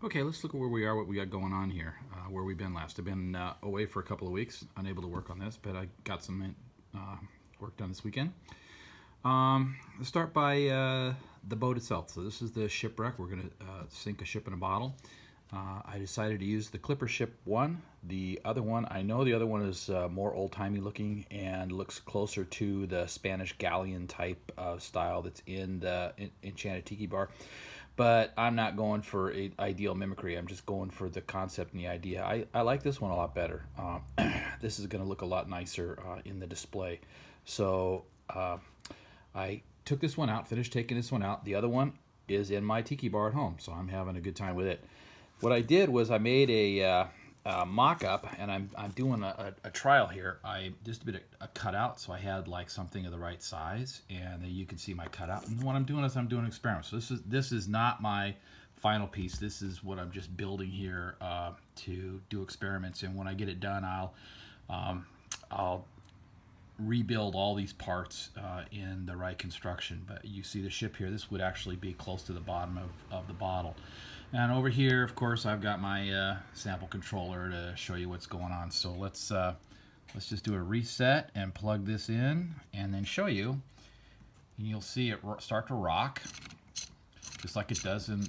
Okay, let's look at where we are, what we got going on here, where we've been last. I've been away for a couple of weeks, unable to work on this, but I got some work done this weekend. Let's start by the boat itself. So this is the Shipwreck. We're going to sink a ship in a bottle. I decided to use the Clipper Ship 1. The other one, I know the other one is more old-timey looking and looks closer to the Spanish galleon type of style that's in the Enchanted Tiki Bar. But I'm not going for ideal mimicry. I'm just going for the concept and the idea. I like this one a lot better. This is going to look a lot nicer in the display. So I took this one out, finished taking this one out. The other one is in my tiki bar at home, so I'm having a good time with it. What I did was I made a mock-up, and I'm doing a trial here. I just did a cutout, so I had like something of the right size, and then you can see my cutout. And what I'm doing is I'm doing experiments. So this is not my final piece. This is what I'm just building here to do experiments. And when I get it done, I'll rebuild all these parts in the right construction. But you see the ship here. This would actually be close to the bottom of the bottle. And over here, of course, I've got my sample controller to show you what's going on. So let's just do a reset and plug this in, and then show you. And you'll see it start to rock, just like it does in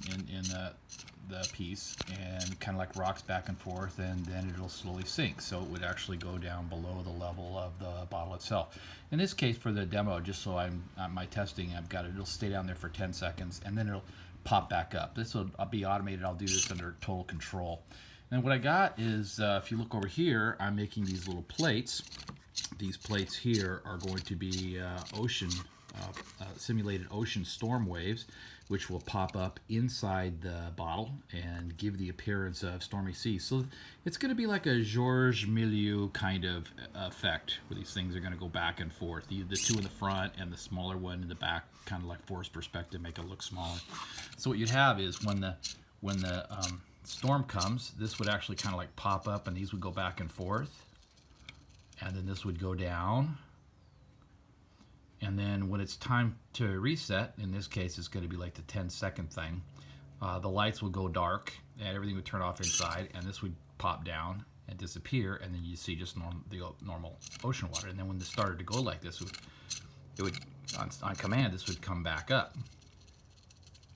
the piece, and kind of like rocks back and forth, and then it'll slowly sink. So it would actually go down below the level of the bottle itself. In this case, for the demo, just so I'm my testing, I've got it. It'll stay down there for 10 seconds, and then it'll pop back up. This will be automated. I'll do this under total control. And what I got is, if you look over here, I'm making these little plates. These plates here are going to be simulated ocean storm waves, which will pop up inside the bottle and give the appearance of stormy seas. So it's going to be like a Georges Milieu kind of effect, where these things are going to go back and forth. The two in the front and the smaller one in the back, kind of like forced perspective, make it look smaller. So what you'd have is when the storm comes, this would actually kind of like pop up, and these would go back and forth, and then this would go down. And then when it's time to reset, in this case it's going to be like the 10-second thing, the lights will go dark and everything would turn off inside, and this would pop down and disappear, and then you see just the normal ocean water. And then when this started to go like this, it would on command, this would come back up,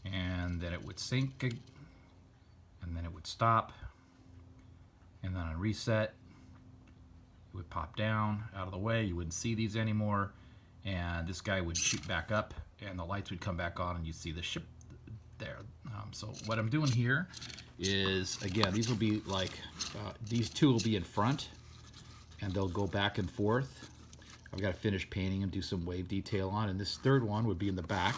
and then it would sink, and then it would stop, and then on reset it would pop down out of the way. You wouldn't see these anymore, and this guy would shoot back up, and the lights would come back on, and you see the ship there. So what I'm doing here is, again, these will be like, these two will be in front, and they'll go back and forth. I've got to finish painting and do some wave detail on, and this third one would be in the back.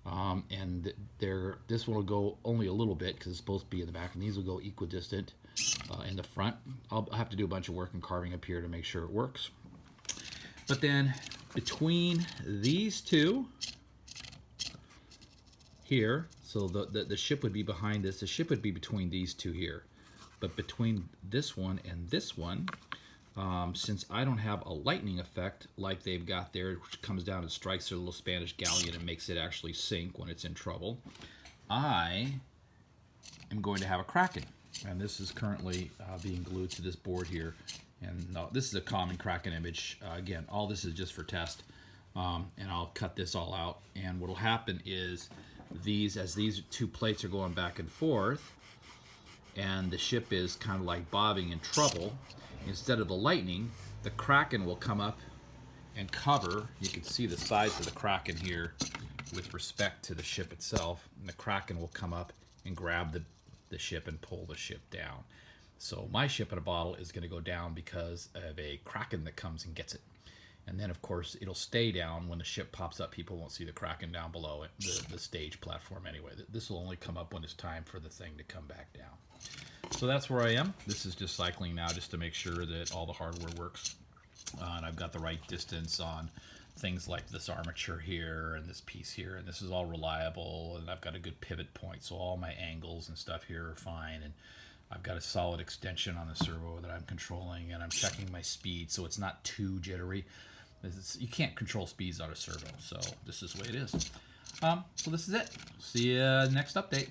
And this one will go only a little bit because it's supposed to be in the back, and these will go equidistant in the front. I'll have to do a bunch of work and carving up here to make sure it works. But then between these two here, so the ship would be behind this, the ship would be between these two here. But between this one and this one, since I don't have a lightning effect like they've got there, which comes down and strikes their little Spanish galleon and makes it actually sink when it's in trouble, I am going to have a Kraken. And this is currently being glued to this board here. And this is a common Kraken image. Again, all this is just for test. And I'll cut this all out. And what will happen is, as these two plates are going back and forth, and the ship is kind of like bobbing in trouble, instead of the lightning, the Kraken will come up and cover. You can see the size of the Kraken here with respect to the ship itself. And the Kraken will come up and grab the ship and pull the ship down. So my ship in a bottle is going to go down because of a Kraken that comes and gets it. And then, of course, it'll stay down. When the ship pops up, people won't see the Kraken down below it, the stage platform anyway. This will only come up when it's time for the thing to come back down. So that's where I am. This is just cycling now, just to make sure that all the hardware works. And I've got the right distance on things like this armature here and this piece here. And this is all reliable. And I've got a good pivot point. So all my angles and stuff here are fine. And I've got a solid extension on the servo that I'm controlling. And I'm checking my speed so it's not too jittery. You can't control speeds on a servo. So this is the way it is. So this is it. See you next update.